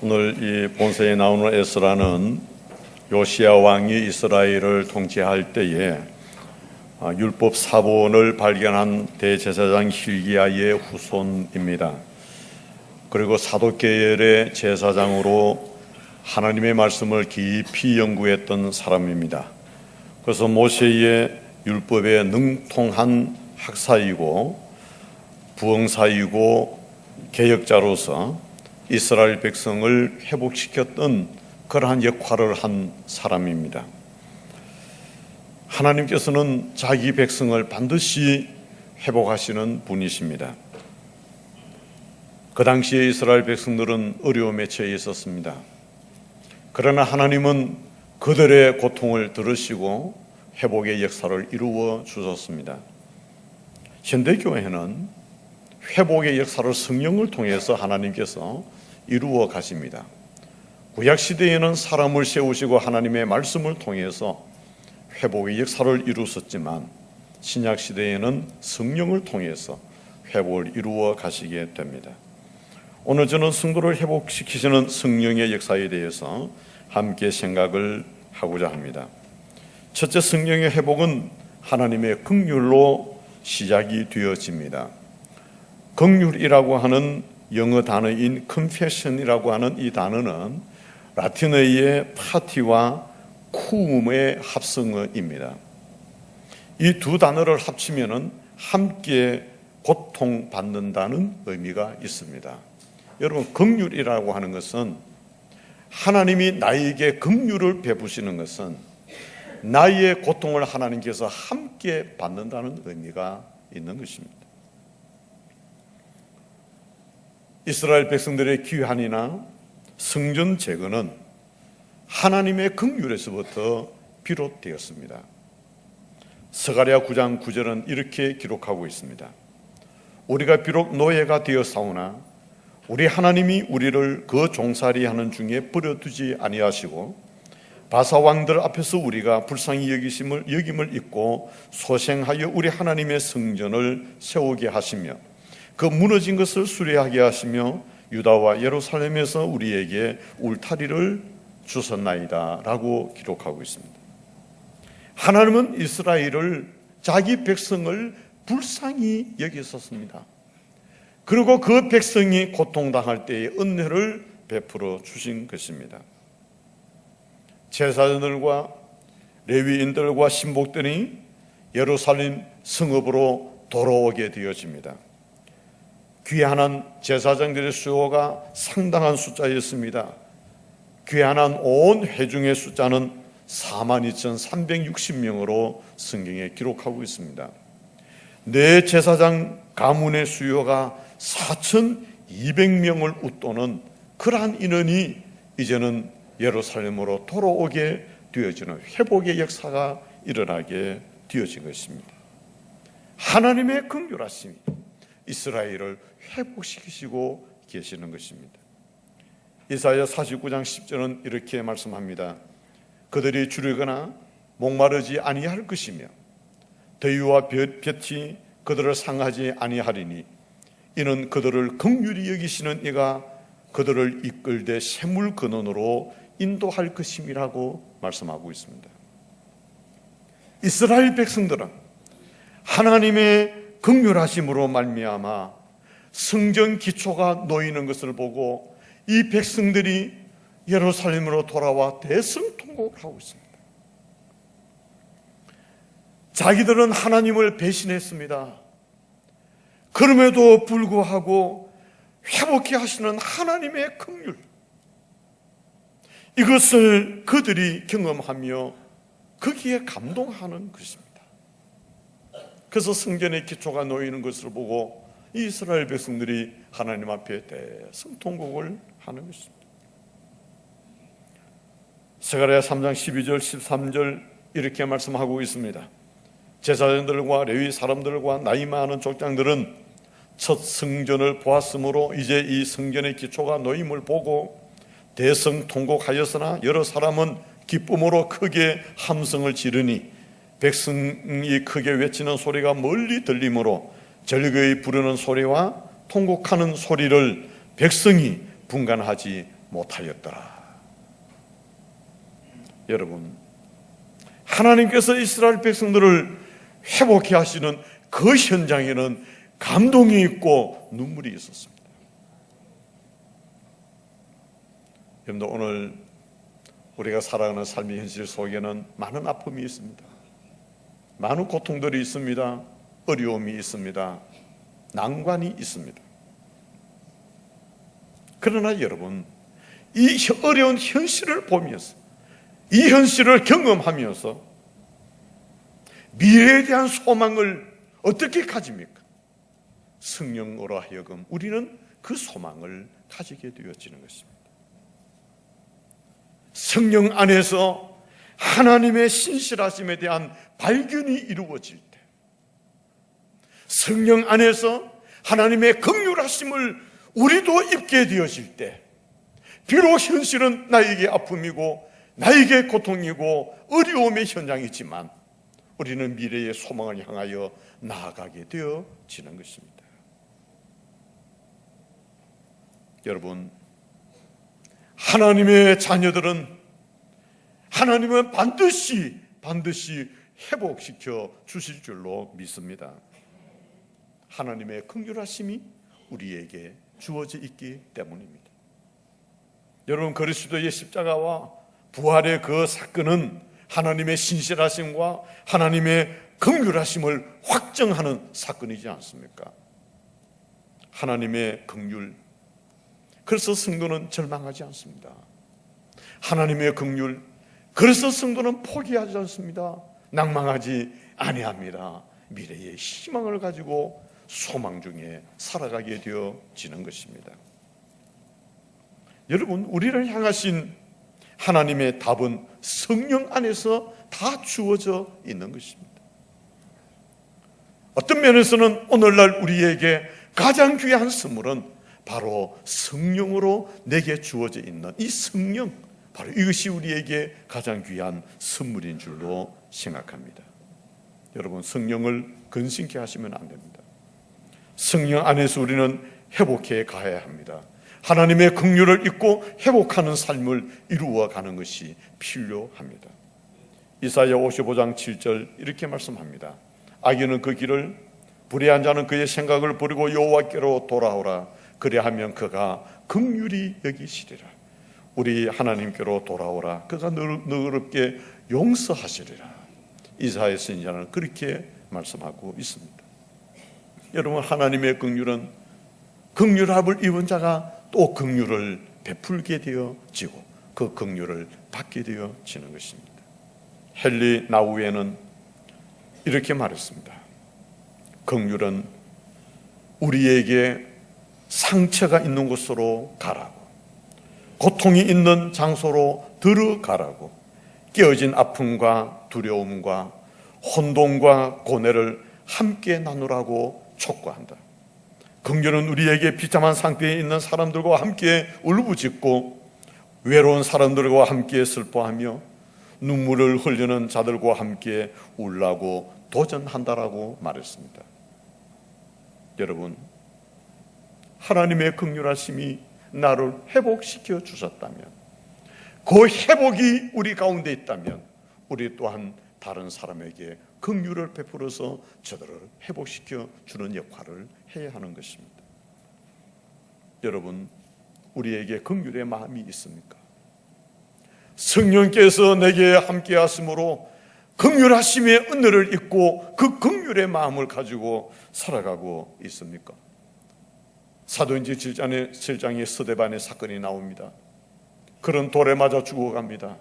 오늘 이 본서에 나오는 에스라는 요시야 왕이 이스라엘을 통치할 때에 율법 사본을 발견한 대제사장 hil기야의 후손입니다. 그리고 사도계열의 제사장으로 하나님의 말씀을 깊이 연구했던 사람입니다. 그래서 모세의 율법에 능통한 학사이고 부흥사이고 개혁자로서 이스라엘 백성을 회복시켰던 그러한 역할을 한 사람입니다. 하나님께서는 자기 백성을 반드시 회복하시는 분이십니다. 그 당시에 이스라엘 백성들은 어려움에 처해 있었습니다. 그러나 하나님은 그들의 고통을 들으시고 회복의 역사를 이루어 주셨습니다. 현대교회는 회복의 역사를 성령을 통해서 하나님께서 이루어 가십니다. 구약시대에는 사람을 세우시고 하나님의 말씀을 통해서 회복의 역사를 이루셨지만 신약시대에는 성령을 통해서 회복을 이루어 가시게 됩니다. 오늘 저는 성도를 회복시키시는 성령의 역사에 대해서 함께 생각을 하고자 합니다. 첫째, 성령의 회복은 하나님의 긍휼로 시작이 되어집니다. 긍휼이라고 하는 영어 단어인 compassion이라고 하는 이 단어는 라틴어의 파티와 쿠움의 합성어입니다. 이 두 단어를 합치면은 함께 고통받는다는 의미가 있습니다. 여러분, 긍휼이라고 하는 것은 하나님이 나에게 긍휼을 베푸시는 것은 나의 고통을 하나님께서 함께 받는다는 의미가 있는 것입니다. 이스라엘 백성들의 귀환이나 성전 재건은 하나님의 긍휼에서부터 비롯되었습니다. 스가랴 9장 9절은 이렇게 기록하고 있습니다. 우리가 비록 노예가 되었사오나 우리 하나님이 우리를 그 종살이하는 중에 버려두지 아니하시고 바사 왕들 앞에서 우리가 불쌍히 여김을 잊고 소생하여 우리 하나님의 성전을 세우게 하시며 그 무너진 것을 수리하게 하시며 유다와 예루살렘에서 우리에게 울타리를 주셨나이다 라고 기록하고 있습니다. 하나님은 이스라엘을, 자기 백성을 불쌍히 여기셨습니다. 그리고 그 백성이 고통당할 때에 은혜를 베풀어 주신 것입니다. 제사장들과 레위인들과 신복들이 예루살렘 성읍으로 돌아오게 되어집니다. 귀환한 제사장들의 수요가 상당한 숫자였습니다. 귀환한 온 회중의 숫자는 42,360명으로 성경에 기록하고 있습니다. 네 제사장 가문의 수요가 4,200명을 웃도는 그러한 인원이 이제는 예루살렘으로 돌아오게 되어지는 회복의 역사가 일어나게 되어진 것입니다. 하나님의 긍휼하심이 이스라엘을 회복시키시고 계시는 것입니다. 이사야 49장 10절은 이렇게 말씀합니다. 그들이 주려거나 목마르지 아니할 것이며 더위와 볕이 그들을 상하지 아니하리니 이는 그들을 긍휼히 여기시는 이가 그들을 이끌되 샘물 근원으로 인도할 것임이라고 말씀하고 있습니다. 이스라엘 백성들은 하나님의 긍휼하심으로 말미암아 성전 기초가 놓이는 것을 보고 이 백성들이 예루살렘으로 돌아와 대성통곡을 하고 있습니다. 자기들은 하나님을 배신했습니다. 그럼에도 불구하고 회복케 하시는 하나님의 긍휼, 이것을 그들이 경험하며 거기에 감동하는 것입니다. 그래서 성전의 기초가 놓이는 것을 보고 이스라엘 백성들이 하나님 앞에 대성통곡을 하는 것입니다. 스가랴 3장 12절 13절 이렇게 말씀하고 있습니다. 제사장들과 레위 사람들과 나이 많은 족장들은 첫 성전을 보았으므로 이제 이 성전의 기초가 놓임을 보고 대성통곡하였으나 여러 사람은 기쁨으로 크게 함성을 지르니 백성이 크게 외치는 소리가 멀리 들리므로 절거이 부르는 소리와 통곡하는 소리를 백성이 분간하지 못하였더라. 여러분, 하나님께서 이스라엘 백성들을 회복해 하시는 그 현장에는 감동이 있고 눈물이 있었습니다. 여러분들, 오늘 우리가 살아가는 삶의 현실 속에는 많은 아픔이 있습니다. 많은 고통들이 있습니다. 어려움이 있습니다. 난관이 있습니다. 그러나 여러분, 이 어려운 현실을 보면서, 이 현실을 경험하면서 미래에 대한 소망을 어떻게 가집니까? 성령으로 하여금 우리는 그 소망을 가지게 되어지는 것입니다. 성령 안에서 하나님의 신실하심에 대한 발견이 이루어질 때, 성령 안에서 하나님의 긍휼하심을 우리도 입게 되어질 때, 비록 현실은 나에게 아픔이고 나에게 고통이고 어려움의 현장이지만 우리는 미래의 소망을 향하여 나아가게 되어지는 것입니다. 여러분, 하나님의 자녀들은 하나님은 반드시 회복시켜 주실 줄로 믿습니다. 하나님의 긍휼하심이 우리에게 주어져 있기 때문입니다. 여러분, 그리스도의 십자가와 부활의 그 사건은 하나님의 신실하심과 하나님의 긍휼하심을 확정하는 사건이지 않습니까? 하나님의 긍휼, 그래서 성도는 절망하지 않습니다. 하나님의 긍휼, 그래서 성도는 포기하지 않습니다. 낭망하지 아니합니다. 미래의 희망을 가지고 소망 중에 살아가게 되어지는 것입니다. 여러분, 우리를 향하신 하나님의 답은 성령 안에서 다 주어져 있는 것입니다. 어떤 면에서는 오늘날 우리에게 가장 귀한 선물은 바로 성령으로 내게 주어져 있는 이 성령, 바로 이것이 우리에게 가장 귀한 선물인 줄로 생각합니다. 여러분, 성령을 근심케 하시면 안 됩니다. 성령 안에서 우리는 회복해 가야 합니다. 하나님의 긍휼을 잊고 회복하는 삶을 이루어가는 것이 필요합니다. 이사야 55장 7절 이렇게 말씀합니다. 악인은 그 길을, 불의한 자는 그의 생각을 버리고 여호와께로 돌아오라. 그리하면 그가 긍휼히 여기시리라. 우리 하나님께로 돌아오라. 그가 너그럽게 용서하시리라. 이사야 선지자는 그렇게 말씀하고 있습니다. 여러분, 하나님의 긍휼은 긍휼함을 입은 자가 또 긍휼을 베풀게 되어지고 그 긍휼을 받게 되어지는 것입니다. 헨리 나우에는 이렇게 말했습니다. 긍휼은 우리에게 상처가 있는 곳으로 가라고, 고통이 있는 장소로 들어가라고, 깨어진 아픔과 두려움과 혼돈과 고뇌를 함께 나누라고 촉구한다. 긍휼은 우리에게 비참한 상태에 있는 사람들과 함께 울부짖고 외로운 사람들과 함께 슬퍼하며 눈물을 흘리는 자들과 함께 울라고 도전한다라고 말했습니다. 여러분, 하나님의 긍휼하심이 나를 회복시켜 주셨다면, 그 회복이 우리 가운데 있다면 우리 또한 다른 사람에게 긍휼을 베풀어서 저들을 회복시켜 주는 역할을 해야 하는 것입니다. 여러분, 우리에게 긍휼의 마음이 있습니까? 성령께서 내게 함께 하심으로 긍휼하심의 은혜를 잊고 그 긍휼의 마음을 가지고 살아가고 있습니까? 사도행전 7장의 스데반의 사건이 나옵니다. 그런 돌에 맞아 죽어갑니다.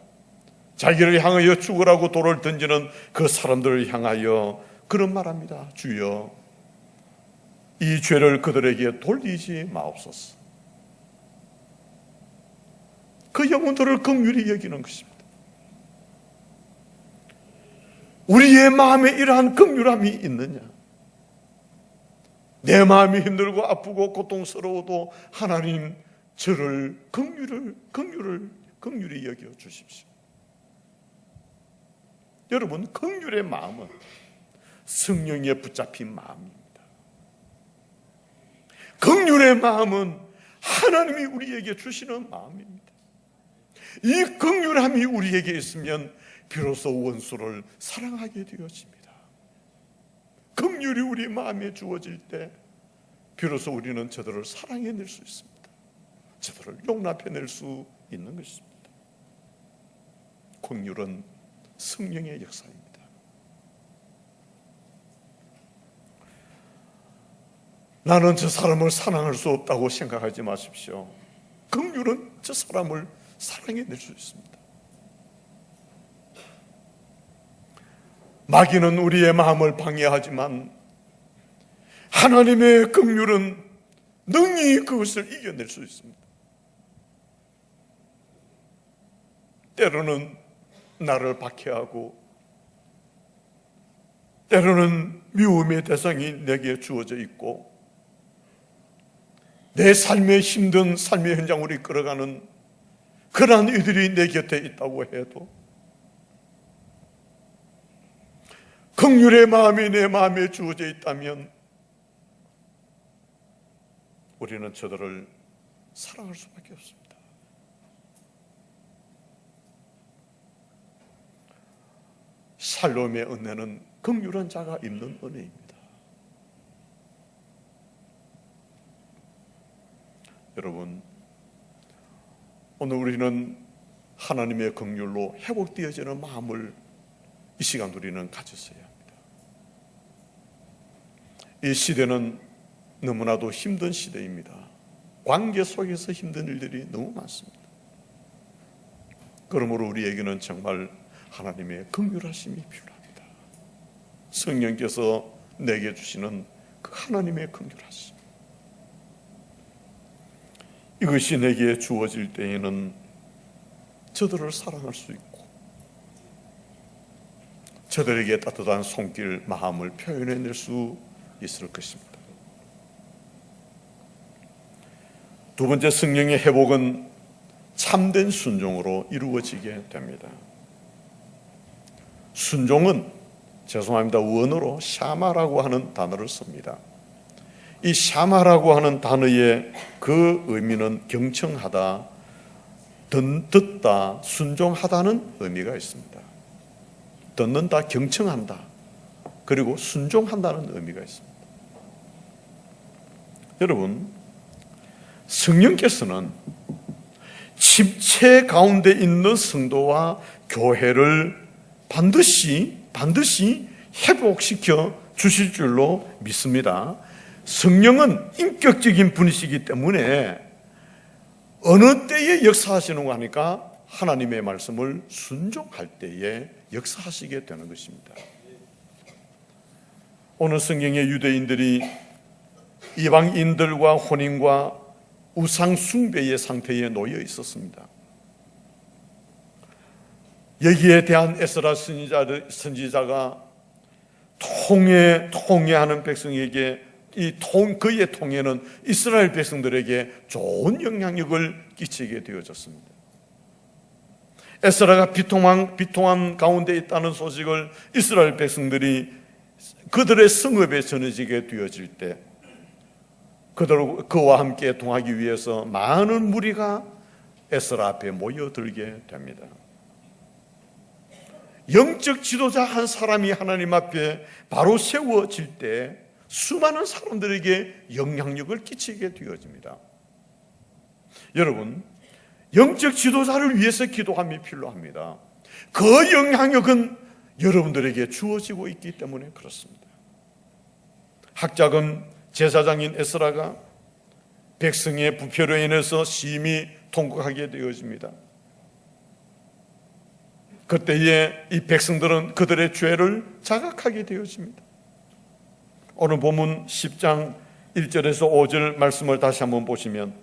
자기를 향하여 죽으라고 돌을 던지는 그 사람들을 향하여 그런 말합니다. 주여, 이 죄를 그들에게 돌리지 마옵소서. 그 영혼들을 긍휼히 여기는 것입니다. 우리의 마음에 이러한 긍휼함이 있느냐? 내 마음이 힘들고 아프고 고통스러워도 하나님 저를 긍휼히 여겨 주십시오. 여러분, 긍휼의 마음은 성령에 붙잡힌 마음입니다. 긍휼의 마음은 하나님이 우리에게 주시는 마음입니다. 이 긍휼함이 우리에게 있으면 비로소 원수를 사랑하게 되어집니다. 긍휼이 우리 마음에 주어질 때 비로소 우리는 저들을 사랑해낼 수 있습니다. 저들을 용납해낼 수 있는 것입니다. 긍휼은 성령의 역사입니다. 나는 저 사람을 사랑할 수 없다고 생각하지 마십시오. 긍휼은 저 사람을 사랑해낼 수 있습니다. 마귀는 우리의 마음을 방해하지만 하나님의 긍휼은 능히 그것을 이겨낼 수 있습니다. 때로는 나를 박해하고 때로는 미움의 대상이 내게 주어져 있고 내 삶의 힘든 삶의 현장으로 이끌어가는 그러한 이들이 내 곁에 있다고 해도 긍휼의 마음이 내 마음에 주어져 있다면 우리는 저들을 사랑할 수밖에 없습니다. 샬롬의 은혜는 긍휼한 자가 입는 은혜입니다. 여러분, 오늘 우리는 하나님의 긍휼로 회복되어지는 마음을 이 시간 우리는 가졌어야 합니다. 이 시대는 너무나도 힘든 시대입니다. 관계 속에서 힘든 일들이 너무 많습니다. 그러므로 우리에게는 정말 하나님의 긍휼하심이 필요합니다. 성령께서 내게 주시는 그 하나님의 긍휼하심, 이것이 내게 주어질 때에는 저들을 사랑할 수 있고 저들에게 따뜻한 손길, 마음을 표현해낼 수 있을 것입니다. 두 번째, 성령의 회복은 참된 순종으로 이루어지게 됩니다. 순종은, 죄송합니다, 원어로 샤마라고 하는 단어를 씁니다. 이 샤마라고 하는 단어의 그 의미는 경청하다, 듣다, 순종하다는 의미가 있습니다. 듣는다, 경청한다, 그리고 순종한다는 의미가 있습니다. 여러분, 성령께서는 집체 가운데 있는 성도와 교회를 반드시 회복시켜 주실 줄로 믿습니다. 성령은 인격적인 분이시기 때문에 어느 때에 역사하시는가 하니까 하나님의 말씀을 순종할 때에 역사하시게 되는 것입니다. 오늘 성경의 유대인들이 이방인들과 혼인과 우상 숭배의 상태에 놓여 있었습니다. 여기에 대한 에스라 선지자가 통회하는 백성에게 그의 통회는 이스라엘 백성들에게 좋은 영향력을 끼치게 되어졌습니다. 에스라가 비통함 가운데 있다는 소식을 이스라엘 백성들이 그들의 성읍에 전해지게 되어질 때 그와 함께 동하기 위해서 많은 무리가 에스라 앞에 모여들게 됩니다. 영적 지도자 한 사람이 하나님 앞에 바로 세워질 때 수많은 사람들에게 영향력을 끼치게 되어집니다. 여러분, 영적 지도자를 위해서 기도함이 필요합니다. 그 영향력은 여러분들에게 주어지고 있기 때문에 그렇습니다. 학자금 제사장인 에스라가 백성의 부패로 인해서 심히 통곡하게 되어집니다. 그때에 이 백성들은 그들의 죄를 자각하게 되어집니다. 오늘 본문 10장 1절에서 5절 말씀을 다시 한번 보시면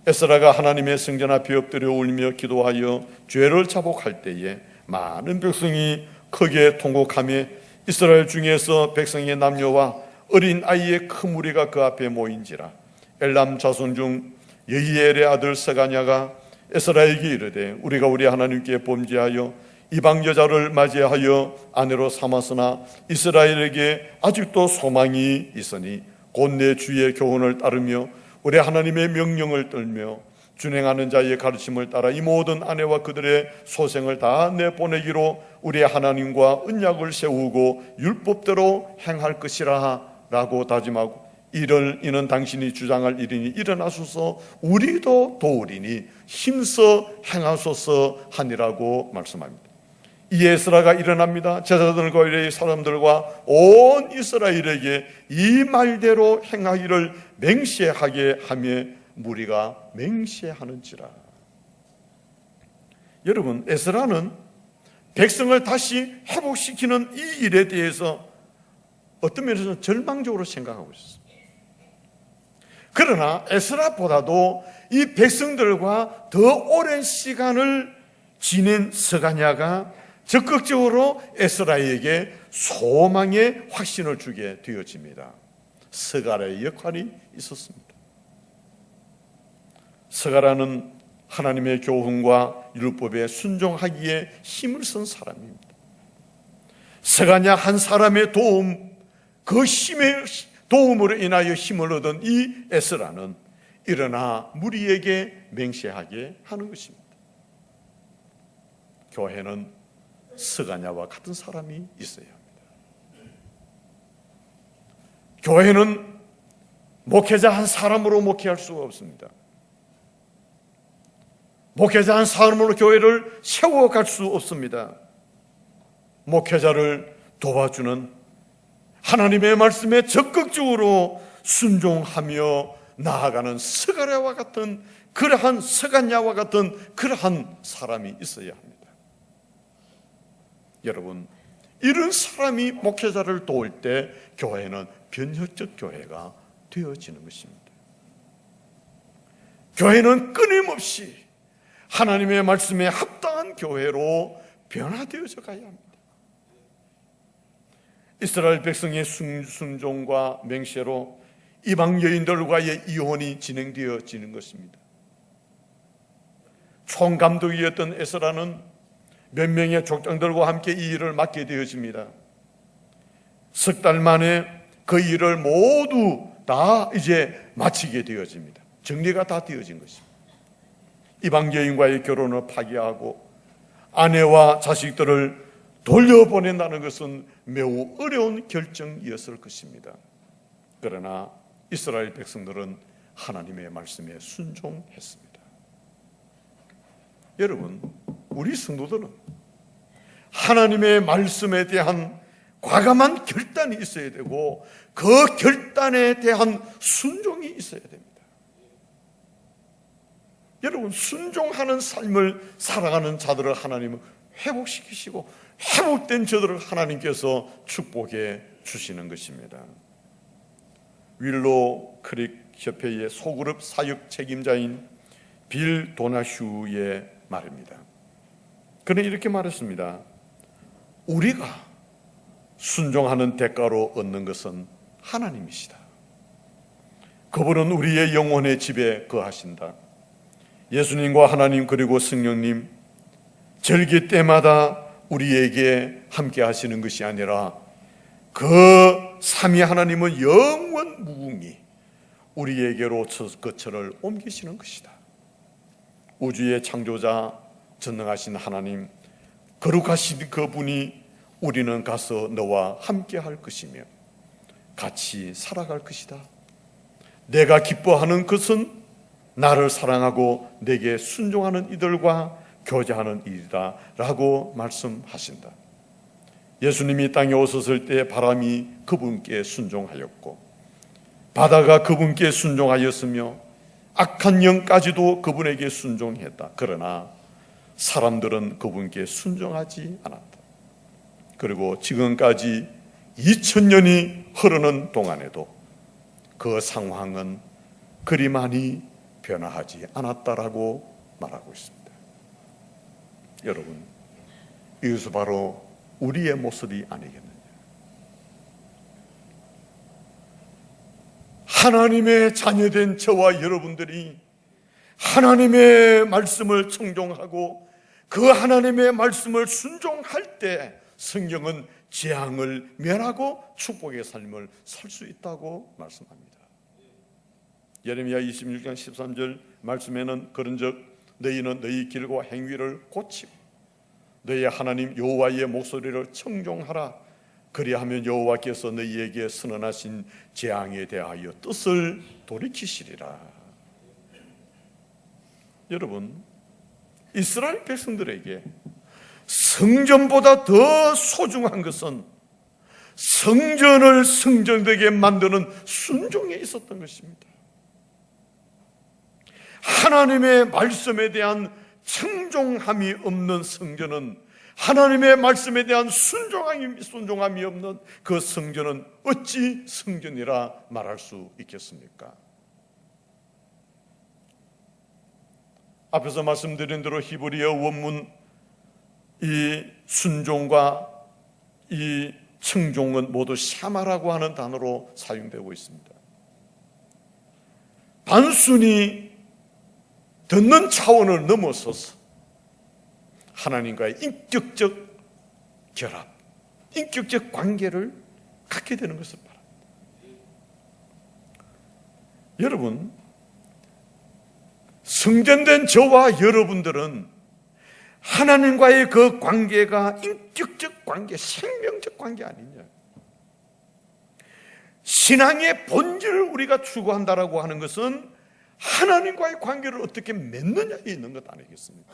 에스라가 하나님의 성전 앞에 엎드려 울며 기도하여 죄를 자복할 때에 많은 백성이 크게 통곡하며 이스라엘 중에서 백성의 남녀와 어린 아이의 큰 무리가 그 앞에 모인지라. 엘람 자손 중 여히엘의 아들 스가냐가 에스라에게 이르되 우리가 우리 하나님께 범죄하여 이방 여자를 맞이하여 아내로 삼았으나 이스라엘에게 아직도 소망이 있으니 곧 내 주의 교훈을 따르며 우리 하나님의 명령을 떨며 준행하는 자의 가르침을 따라 이 모든 아내와 그들의 소생을 다 내보내기로 우리 하나님과 언약을 세우고 율법대로 행할 것이라 라고 다짐하고, 이는 당신이 주장할 일이니 일어나소서 우리도 도우리니 힘써 행하소서 하니라고 말씀합니다. 이 에스라가 일어납니다. 제사장들과 레위 사람들과 온 이스라엘에게 이 말대로 행하기를 맹세하게 하며 무리가 맹세하는지라. 여러분, 에스라는 백성을 다시 회복시키는 이 일에 대해서 어떤 면에서는 절망적으로 생각하고 있습니다. 그러나 에스라보다도 이 백성들과 더 오랜 시간을 지낸 스가랴가 적극적으로 에스라에게 소망의 확신을 주게 되어집니다. 스가랴의 역할이 있었습니다. 스가랴는 하나님의 교훈과 율법에 순종하기에 힘을 쓴 사람입니다. 스가랴 한 사람의 도움, 그 힘의 도움으로 인하여 힘을 얻은 이 에스라는 일어나 무리에게 맹세하게 하는 것입니다. 교회는 스가랴와 같은 사람이 있어야 합니다. 교회는 목회자 한 사람으로 목회할 수가 없습니다. 목회자 한 사람으로 교회를 세워갈 수 없습니다. 목회자를 도와주는 하나님의 말씀에 적극적으로 순종하며 나아가는 스가랴와 같은 그러한 스가랴와 같은 그러한 사람이 있어야 합니다. 여러분, 이런 사람이 목회자를 도울 때 교회는 변혁적 교회가 되어지는 것입니다. 교회는 끊임없이 하나님의 말씀에 합당한 교회로 변화되어져 가야 합니다. 이스라엘 백성의 순종과 맹세로 이방 여인들과의 이혼이 진행되어지는 것입니다. 총감독이었던 에스라는 몇 명의 족장들과 함께 이 일을 맡게 되어집니다. 석 달 만에 그 일을 모두 다 이제 마치게 되어집니다. 정리가 다 되어진 것입니다. 이방 여인과의 결혼을 파기하고 아내와 자식들을 돌려보낸다는 것은 매우 어려운 결정이었을 것입니다. 그러나 이스라엘 백성들은 하나님의 말씀에 순종했습니다. 여러분, 우리 성도들은 하나님의 말씀에 대한 과감한 결단이 있어야 되고 그 결단에 대한 순종이 있어야 됩니다. 여러분, 순종하는 삶을 살아가는 자들을 하나님은 회복시키시고 회복된 저들을 하나님께서 축복해 주시는 것입니다. 윌로 크릭 협회의 소그룹 사역 책임자인 빌 도나슈의 말입니다. 그는 이렇게 말했습니다. 우리가 순종하는 대가로 얻는 것은 하나님이시다. 그분은 우리의 영혼의 집에 거하신다. 예수님과 하나님 그리고 성령님, 절기 때마다 우리에게 함께 하시는 것이 아니라 그 삼위 하나님은 영원 무궁히 우리에게로 거처를 옮기시는 것이다. 우주의 창조자 전능하신 하나님, 거룩하신 그분이 우리는 가서 너와 함께 할 것이며 같이 살아갈 것이다. 내가 기뻐하는 것은 나를 사랑하고 내게 순종하는 이들과 교제하는 일이다 라고 말씀하신다. 예수님이 땅에 오셨을 때 바람이 그분께 순종하였고 바다가 그분께 순종하였으며 악한 영까지도 그분에게 순종했다. 그러나 사람들은 그분께 순종하지 않았다. 그리고 지금까지 2000년이 흐르는 동안에도 그 상황은 그리 많이 변화하지 않았다라고 말하고 있습니다. 여러분, 이것은 바로 우리의 모습이 아니겠느냐. 하나님의 자녀된 저와 여러분들이 하나님의 말씀을 청종하고 그 하나님의 말씀을 순종할 때 성경은 재앙을 면하고 축복의 삶을 살 수 있다고 말씀합니다. 예레미야 26장 13절 말씀에는 그런즉 너희는 너희 길과 행위를 고치고 너희의 하나님 여호와의 목소리를 청종하라. 그리하면 여호와께서 너희에게 선언하신 재앙에 대하여 뜻을 돌이키시리라. 여러분, 이스라엘 백성들에게 성전보다 더 소중한 것은 성전을 성전되게 만드는 순종에 있었던 것입니다. 하나님의 말씀에 대한 청종함이 없는 성전은, 하나님의 말씀에 대한 순종함이 없는 그 성전은 어찌 성전이라 말할 수 있겠습니까? 앞에서 말씀드린 대로 히브리어 원문 이 순종과 이 청종은 모두 샤마라고 하는 단어로 사용되고 있습니다. 단순히 듣는 차원을 넘어서서 하나님과의 인격적 결합, 인격적 관계를 갖게 되는 것을 바랍니다. 여러분, 성전된 저와 여러분들은 하나님과의 그 관계가 인격적 관계, 생명적 관계 아니냐. 신앙의 본질을 우리가 추구한다라고 하는 것은 하나님과의 관계를 어떻게 맺느냐에 있는 것 아니겠습니까?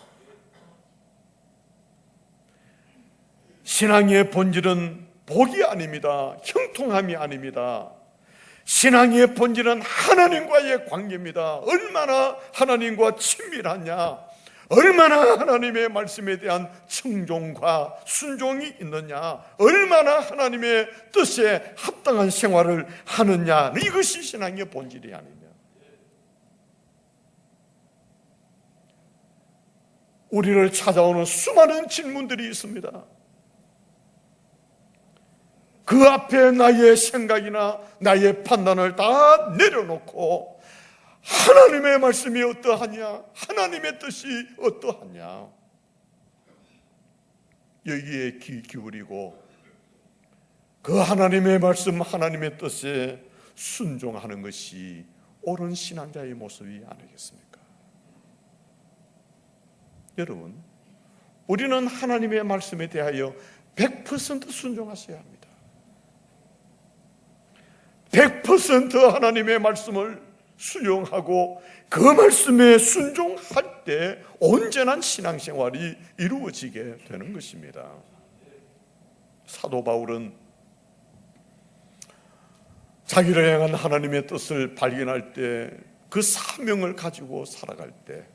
신앙의 본질은 복이 아닙니다. 형통함이 아닙니다. 신앙의 본질은 하나님과의 관계입니다. 얼마나 하나님과 친밀하냐, 얼마나 하나님의 말씀에 대한 청종과 순종이 있느냐, 얼마나 하나님의 뜻에 합당한 생활을 하느냐, 이것이 신앙의 본질이 아니냐. 우리를 찾아오는 수많은 질문들이 있습니다. 그 앞에 나의 생각이나 나의 판단을 다 내려놓고 하나님의 말씀이 어떠하냐, 하나님의 뜻이 어떠하냐, 여기에 귀 기울이고 그 하나님의 말씀, 하나님의 뜻에 순종하는 것이 옳은 신앙자의 모습이 아니겠습니까? 여러분, 우리는 하나님의 말씀에 대하여 100% 순종하셔야 합니다. 100% 하나님의 말씀을 수용하고 그 말씀에 순종할 때 온전한 신앙생활이 이루어지게 되는 것입니다. 사도 바울은 자기를 향한 하나님의 뜻을 발견할 때, 그 사명을 가지고 살아갈 때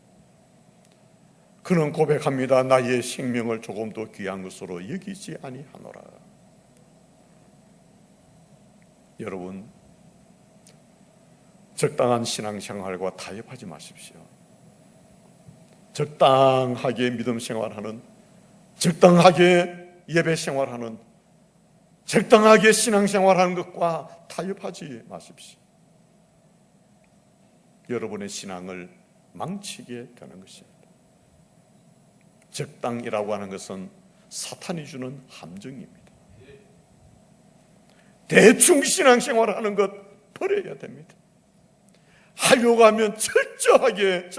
그는 고백합니다. 나의 생명을 조금도 귀한 것으로 여기지 아니하노라. 여러분, 적당한 신앙생활과 타협하지 마십시오. 적당하게 믿음 생활하는, 적당하게 예배 생활하는, 적당하게 신앙생활하는 것과 타협하지 마십시오. 여러분의 신앙을 망치게 되는 것입니다. 적당이라고 하는 것은 사탄이 주는 함정입니다. 대충 신앙생활하는 것 버려야 됩니다. 하려고 하면 철저하게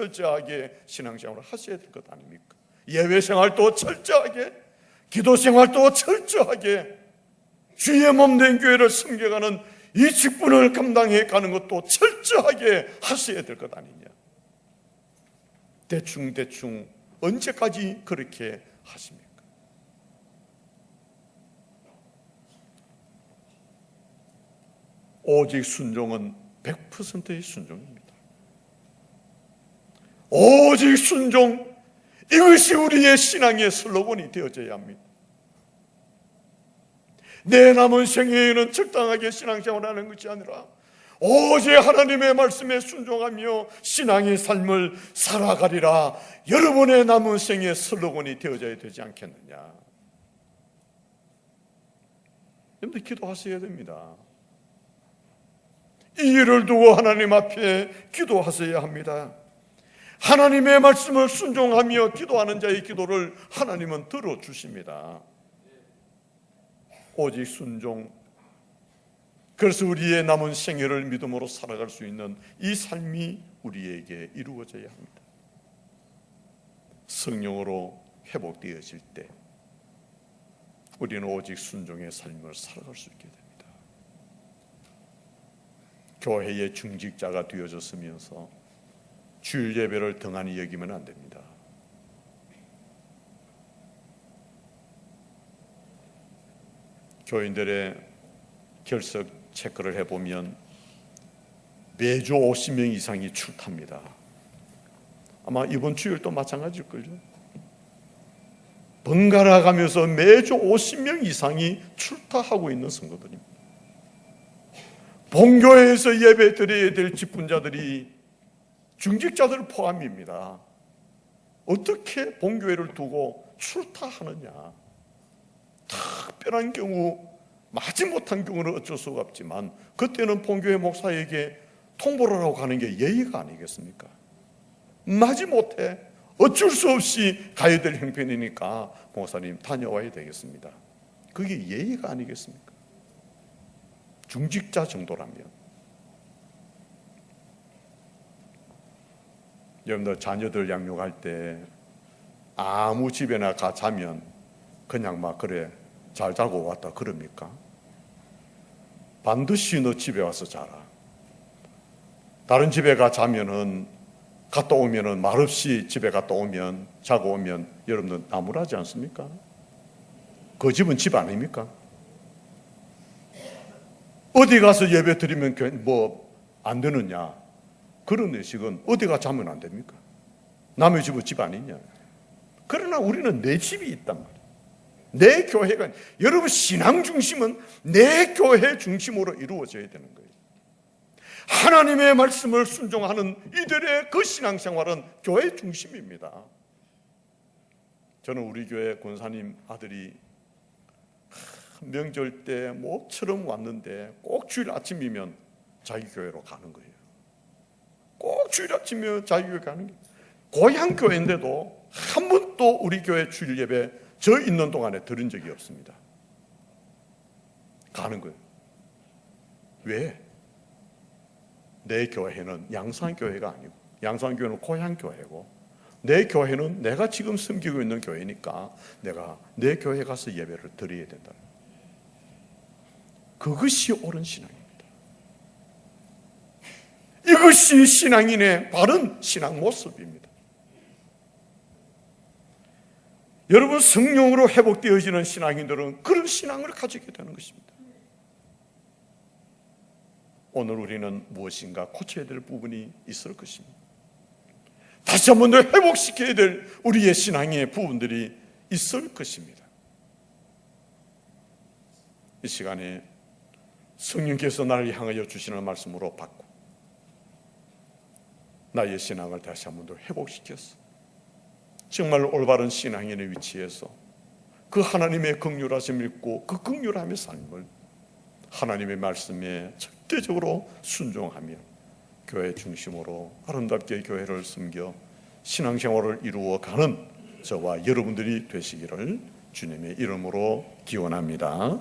신앙생활을 하셔야 될 것 아닙니까? 예배생활도 철저하게, 기도생활도 철저하게, 주의 몸된 교회를 섬겨가는 이 직분을 감당해 가는 것도 철저하게 하셔야 될 것 아니냐. 대충 언제까지 그렇게 하십니까? 오직 순종은 100%의 순종입니다. 오직 순종, 이것이 우리의 신앙의 슬로건이 되어져야 합니다. 내 남은 생애에는 적당하게 신앙생활하는 것이 아니라 오직 하나님의 말씀에 순종하며 신앙의 삶을 살아가리라. 여러분의 남은 생의 슬로건이 되어져야 되지 않겠느냐. 여러분들 기도하셔야 됩니다. 이 일을 두고 하나님 앞에 기도하셔야 합니다. 하나님의 말씀을 순종하며 기도하는 자의 기도를 하나님은 들어주십니다. 오직 순종, 그래서 우리의 남은 생애를 믿음으로 살아갈 수 있는 이 삶이 우리에게 이루어져야 합니다. 성령으로 회복되어질 때 우리는 오직 순종의 삶을 살아갈 수 있게 됩니다. 교회의 중직자가 되어졌으면서 주일 예배를 등한히 여기면 안 됩니다. 교인들의 결석 체크를 해보면 매주 50명 이상이 출타합니다. 아마 이번 주일도 마찬가지일걸요. 번갈아 가면서 매주 50명 이상이 출타하고 있는 성도들입니다. 본교회에서 예배 드려야 될 직분자들이 중직자들 포함입니다. 어떻게 본교회를 두고 출타하느냐? 특별한 경우, 마지못한 경우는 어쩔 수가 없지만 그때는 본교회 목사에게 통보를 하고 가는 게 예의가 아니겠습니까? 마지못해 어쩔 수 없이 가야 될 형편이니까 목사님 다녀와야 되겠습니다. 그게 예의가 아니겠습니까? 중직자 정도라면. 여러분들 자녀들 양육할 때 아무 집에나 가 자면 그냥 막 그래 잘 자고 왔다 그럽니까? 반드시 너 집에 와서 자라. 다른 집에 가 자면은 갔다 오면은 말없이 집에 갔다 오면 자고 오면 여러분들 나무라지 않습니까? 그 집은 집 아닙니까? 어디 가서 예배 드리면 뭐 안 되느냐? 그런 의식은 어디 가 자면 안 됩니까? 남의 집은 집 아니냐? 그러나 우리는 내 집이 있단 말이에요. 내 교회가, 여러분 신앙 중심은 내 교회 중심으로 이루어져야 되는 거예요. 하나님의 말씀을 순종하는 이들의 그 신앙생활은 교회 중심입니다. 저는 우리 교회 권사님 아들이 명절 때 모처럼 왔는데 꼭 주일 아침이면 자기 교회로 가는 거예요. 꼭 주일 아침이면 자기 교회 가는 거예요. 고향 교회인데도 한 번도 우리 교회 주일 예배 저 있는 동안에 들은 적이 없습니다. 가는 거예요. 왜? 내 교회는 양산교회가 아니고, 양산교회는 고향교회고, 내 교회는 내가 지금 섬기고 있는 교회니까 내가 내 교회에 가서 예배를 드려야 된다. 그것이 옳은 신앙입니다. 이것이 신앙인의 바른 신앙 모습입니다. 여러분, 성령으로 회복되어지는 신앙인들은 그런 신앙을 가지게 되는 것입니다. 오늘 우리는 무엇인가 고쳐야 될 부분이 있을 것입니다. 다시 한 번 더 회복시켜야 될 우리의 신앙의 부분들이 있을 것입니다. 이 시간에 성령께서 나를 향하여 주시는 말씀으로 받고 나의 신앙을 다시 한 번 더 회복시켰어. 정말 올바른 신앙인의 위치에서 그 하나님의 긍휼하심을 믿고 그 긍휼함의 삶을 하나님의 말씀에 절대적으로 순종하며 교회 중심으로 아름답게 교회를 섬겨 신앙생활을 이루어가는 저와 여러분들이 되시기를 주님의 이름으로 기원합니다.